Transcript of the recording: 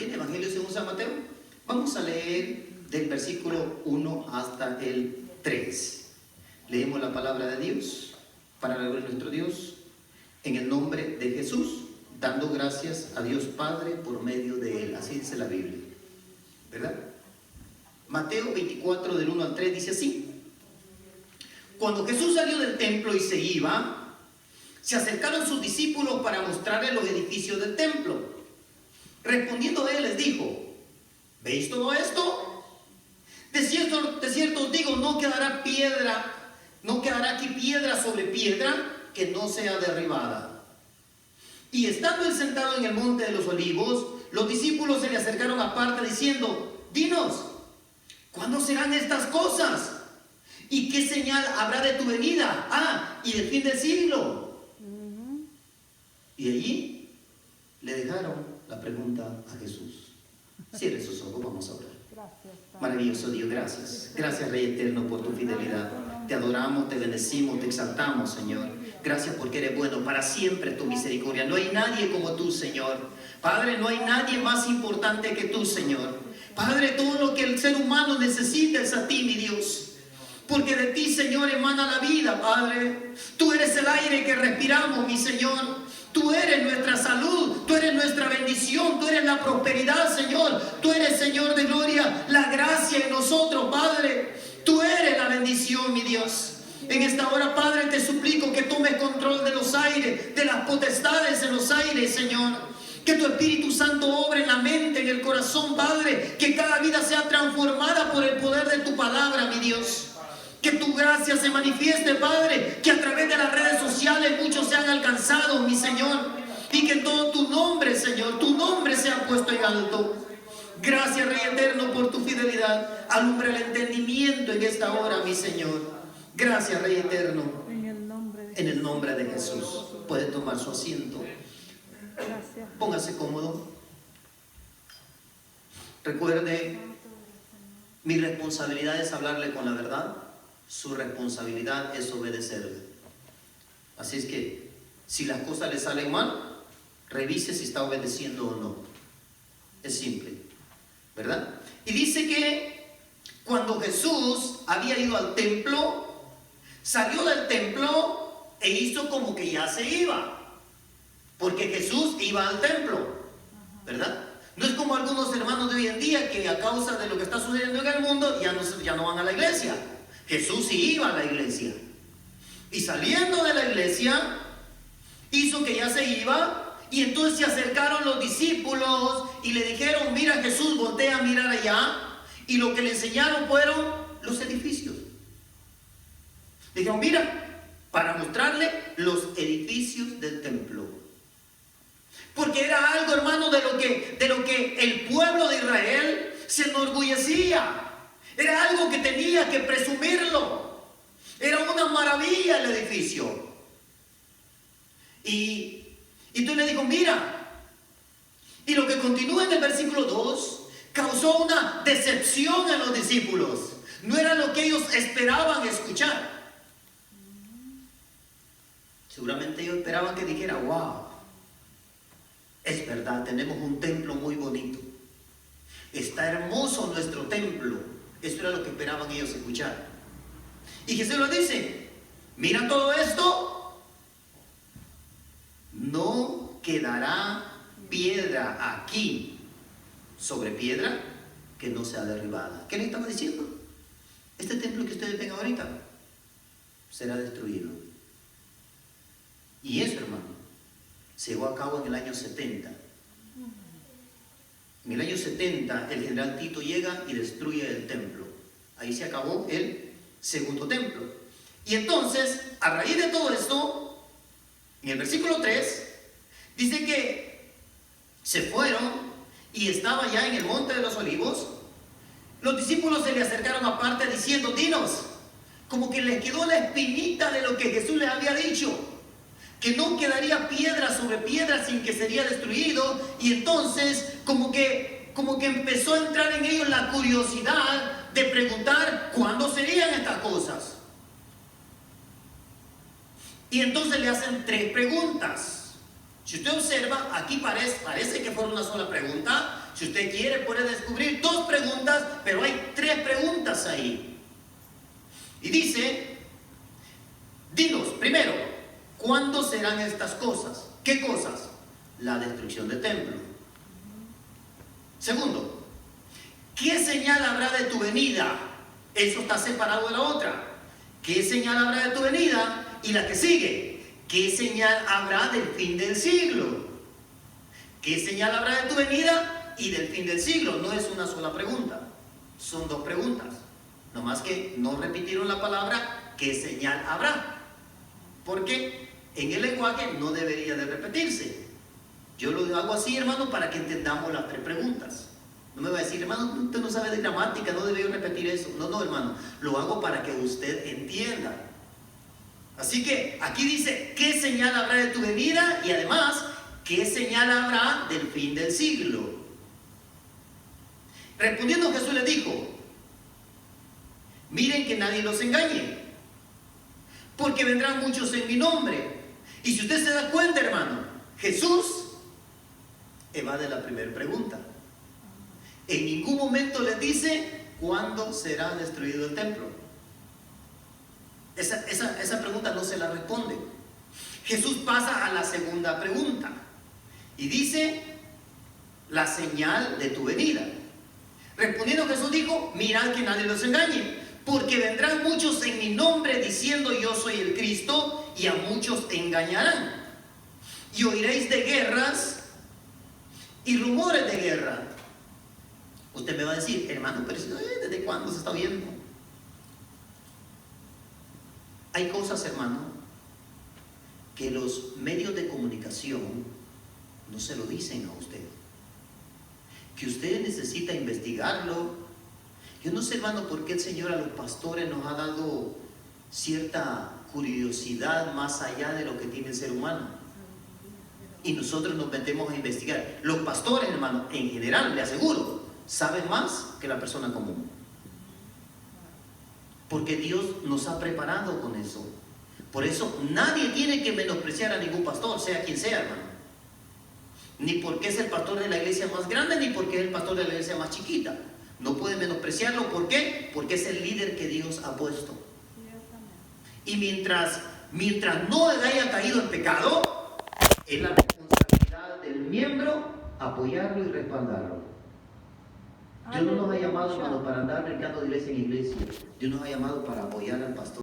tiene? Evangelio según San Mateo. Vamos a leer del versículo 1 hasta el 3. Leemos la palabra de Dios para la gloria de nuestro Dios, en el nombre de Jesús, dando gracias a Dios Padre por medio de Él. Así dice la Biblia, ¿verdad? Mateo 24 del 1 al 3 dice así: cuando Jesús salió del templo y se iba, se acercaron sus discípulos para mostrarle los edificios del templo. Respondiendo él les dijo: ¿veis todo esto? De cierto os digo, no quedará aquí piedra sobre piedra que no sea derribada. Y estando él sentado en el monte de los olivos, los discípulos se le acercaron aparte diciendo: dinos, ¿cuándo serán estas cosas? ¿Y qué señal habrá de tu venida? Y del fin del siglo. Y allí le dejaron la pregunta a Jesús. Cierre sus ojos, vamos a orar. Maravilloso Dios, gracias. Gracias, Rey Eterno, por tu fidelidad. Te adoramos, te bendecimos, te exaltamos, Señor. Gracias porque eres bueno, para siempre tu misericordia. No hay nadie como tú, Señor. Padre, no hay nadie más importante que tú, Señor. Padre, todo lo que el ser humano necesita es a ti, mi Dios. Porque de ti, Señor, emana la vida, Padre. Tú eres el aire que respiramos, mi Señor. Tú eres nuestra salud, tú eres nuestra bendición, tú eres la prosperidad, Señor. Tú eres, Señor de gloria, la gracia en nosotros, Padre. Tú eres la bendición, mi Dios. En esta hora, Padre, te suplico que tomes control de los aires, de las potestades en los aires, Señor. Que tu Espíritu Santo obre en la mente, en el corazón, Padre. Que cada vida sea transformada por el poder de tu palabra, mi Dios. Que tu gracia se manifieste, Padre. Que a través de las redes sociales muchos sean alcanzados, mi Señor. Y que todo tu nombre, Señor, tu nombre sea puesto en alto. Gracias, Rey Eterno, por tu fidelidad. Alumbra el entendimiento en esta hora, mi Señor. Gracias, Rey Eterno. En el nombre de Jesús. Puede tomar su asiento. Póngase cómodo. Recuerde, mi responsabilidad es hablarle con la verdad. Su responsabilidad es obedecerle. Así es que, si las cosas le salen mal, revise si está obedeciendo o no. Es simple, ¿verdad? Y dice que cuando Jesús había ido al templo, salió del templo e hizo como que ya se iba. Porque Jesús iba al templo, ¿verdad? No es como algunos hermanos de hoy en día que a causa de lo que está sucediendo en el mundo ya no van a la iglesia. Jesús sí iba a la iglesia. Y saliendo de la iglesia, hizo que ya se iba. Y entonces se acercaron los discípulos y le dijeron: mira, Jesús, voltea a mirar allá. Y lo que le enseñaron fueron los edificios. Le dijeron: mira, para mostrarle los edificios del templo. Porque era algo, hermano, de lo que el pueblo de Israel se enorgullecía. Era algo que tenía que presumirlo. Era una maravilla el edificio. Y tú le dijo: mira. Y lo que continúa en el versículo 2 causó una decepción en los discípulos. No era lo que ellos esperaban escuchar. Seguramente ellos esperaban que dijera: wow, es verdad, tenemos un templo muy bonito. Está hermoso nuestro templo. Eso era lo que esperaban ellos escuchar. Y Jesús les dice: mira todo esto. No quedará piedra aquí sobre piedra que no sea derribada. ¿Qué le estaba diciendo? Este templo que ustedes ven ahorita será destruido. Y eso, hermano, se llevó a cabo en el año 70. En el año 70 el general Tito llega y destruye el templo. Ahí se acabó el segundo templo. Y entonces, a raíz de todo esto, en el versículo 3 dice que se fueron y estaba ya en el monte de los olivos. Los discípulos se le acercaron aparte diciendo: dinos. Como que les quedó la espinita de lo que Jesús les había dicho, que no quedaría piedra sobre piedra sin que sería destruido. Y entonces como que empezó a entrar en ellos la curiosidad de preguntar cuándo serían estas cosas. Y entonces le hacen 3 preguntas. Si usted observa, aquí parece que fuera una sola pregunta. Si usted quiere, puede descubrir 2 preguntas, pero hay 3 preguntas ahí. Y dice, dinos, primero, ¿cuándo serán estas cosas? ¿Qué cosas? La destrucción del templo. Segundo, ¿qué señal habrá de tu venida? Eso está separado de la otra. ¿Qué señal habrá de tu venida? Y la que sigue, ¿qué señal habrá del fin del siglo? ¿Qué señal habrá de tu venida y del fin del siglo? No es una sola pregunta, son 2 preguntas. Nomás que no repitieron la palabra ¿qué señal habrá? Porque en el lenguaje no debería de repetirse. Yo lo hago así, hermano, para que entendamos las 3 preguntas. No me va a decir, hermano, usted no sabe de gramática, no debería repetir eso. No, no, hermano, lo hago para que usted entienda. Así que aquí dice, ¿qué señal habrá de tu venida? Y además, ¿qué señal habrá del fin del siglo? Respondiendo Jesús les dijo, miren que nadie los engañe, porque vendrán muchos en mi nombre. Y si usted se da cuenta, hermano, Jesús evade la primera pregunta. En ningún momento les dice cuándo será destruido el templo. Esa pregunta no se la responde. Jesús pasa a la segunda pregunta y dice la señal de tu venida. Respondiendo Jesús dijo, mirad que nadie los engañe, porque vendrán muchos en mi nombre diciendo yo soy el Cristo, y a muchos engañarán. Y oiréis de guerras y rumores de guerra. Usted me va a decir, hermano, pero ¿desde cuándo se está viendo? Hay cosas, hermano, que los medios de comunicación no se lo dicen a usted, que usted necesita investigarlo. Yo no sé, hermano, por qué el Señor a los pastores nos ha dado cierta curiosidad más allá de lo que tiene el ser humano, y nosotros nos metemos a investigar. Los pastores, hermano, en general, le aseguro, saben más que la persona común, porque Dios nos ha preparado con eso. Por eso nadie tiene que menospreciar a ningún pastor, sea quien sea, hermano, ni porque es el pastor de la iglesia más grande, ni porque es el pastor de la iglesia más chiquita. No puede menospreciarlo. ¿Por qué? Porque es el líder que Dios ha puesto. Y mientras no haya caído en pecado, es la responsabilidad del miembro apoyarlo y respaldarlo. Dios no nos ha llamado, hermano, para andar brincando de iglesia en iglesia. Dios nos ha llamado para apoyar al pastor.